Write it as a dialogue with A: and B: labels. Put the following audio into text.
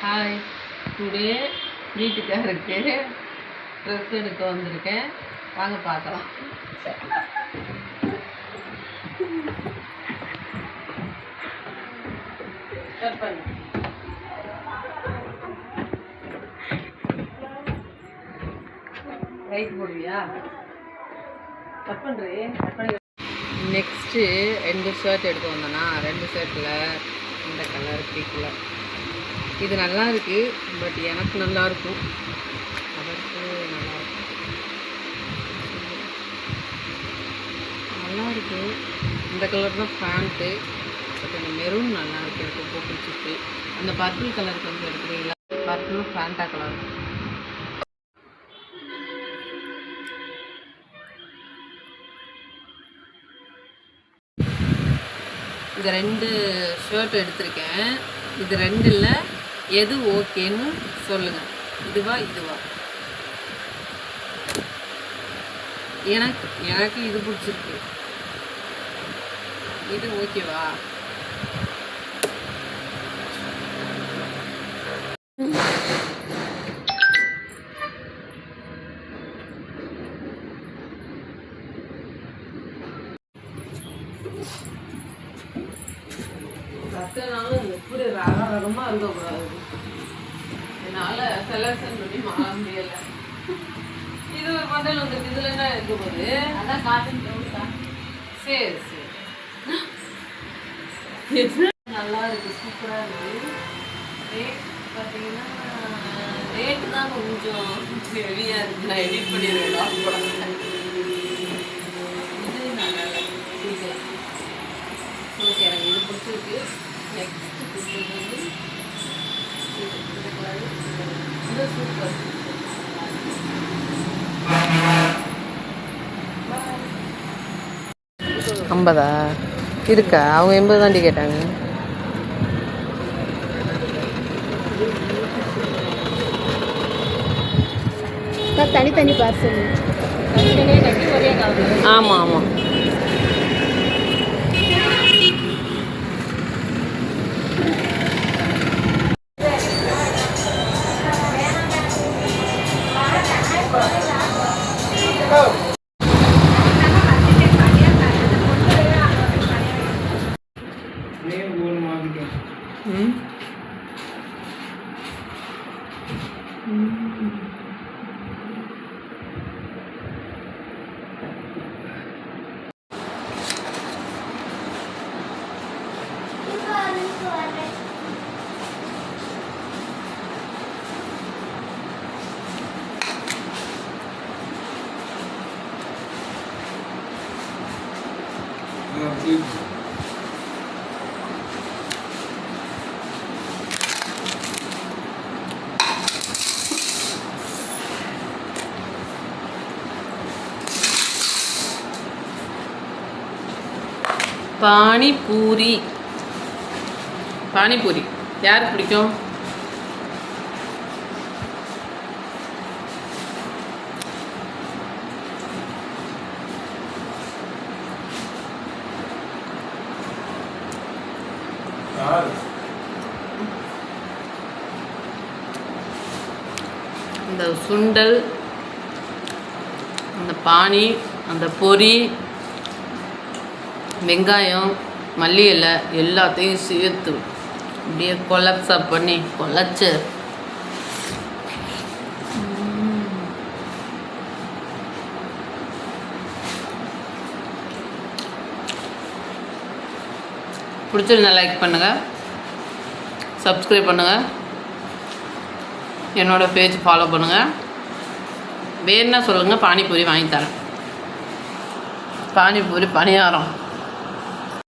A: Hi, today வீட்டுக்காருக்கு dress எடுக்க வந்திருக்கேன். வாங்க பார்க்கலாம். கட் பண்ணு. ரைட் போடுவியா? கட் பண்ணுறே. கட் பண்ணி நெக்ஸ்ட்டு 2 ஷர்ட் எடுத்து வந்தேன்னா 2 ஷர்ட்டில் இந்த கலர் பிடிக்கல. இது நல்லா இருக்குது, பட் எனக்கு நல்லாயிருக்கும், அதற்கு நல்லா இருக்குது. இந்த கலர் தான் பேண்ட்டு, பட் அந்த மெரூன் நல்லா இருக்குது, எனக்கு ரொம்ப பிடிச்சிருக்கு. அந்த பர்பிள் கலர் கொஞ்சம் எடுக்கிறீங்களா? Purple Fanta colour. இந்த 2 ஷர்ட் எடுத்திருக்கேன். இது 2ல் எது ஓகேன்னு சொல்லுங்கள். இதுவா? எனக்கு இது பிடிச்சிருக்கு. இது ஓகேவா? கத்தனாலும் எப்படி ரகமாக இருக்கக்கூடாது. என்னால் செலக்ஷன் பண்ணி மாற முடியலை. இது ஒரு மண்டல் வந்துருக்கு. இதில் என்ன இருக்க போது? அதான் காட்டன் ப்ளவுஸ் தான். சரி நல்லா இருக்குது, சூப்பராக இருக்குது. ரேட் பார்த்தீங்கன்னா ரேட்டு தான் கொஞ்சம் ஹெவியாக இருக்குது. நான் எடிட் பண்ணிடுவேன் லாக் போட. இது நல்லா இருக்குது. ஓகே, எனக்கு இது பிடிச்சிருக்கு. நெக்ஸ்ட் பிடிச்சது வந்து இது சூப்பர். 50 இருக்கா? அவங்க 80 தாண்டி கேட்டாங்க.
B: தனித்தனி பார்சல்.
A: ஆமாம் ஆமாம். பானிபூரி யாருக்கு பிடிக்கும்? இந்த சுண்டல், அந்த பானி, அந்த பொரி, வெங்காயம், மல்லி இலை எல்லாத்தையும் சேர்த்து அப்படியே கொலப்ஸா பண்ணி கொலைச்சு பிடிச்சிருந்தா லைக் பண்ணுங்கள், சப்ஸ்கிரைப் பண்ணுங்கள், என்னோடய பேஜ் ஃபாலோ பண்ணுங்கள். வேணுன்னா சொல்லுங்கள், பானிபூரி வாங்கி தரேன். பானிபூரி பணியாரம்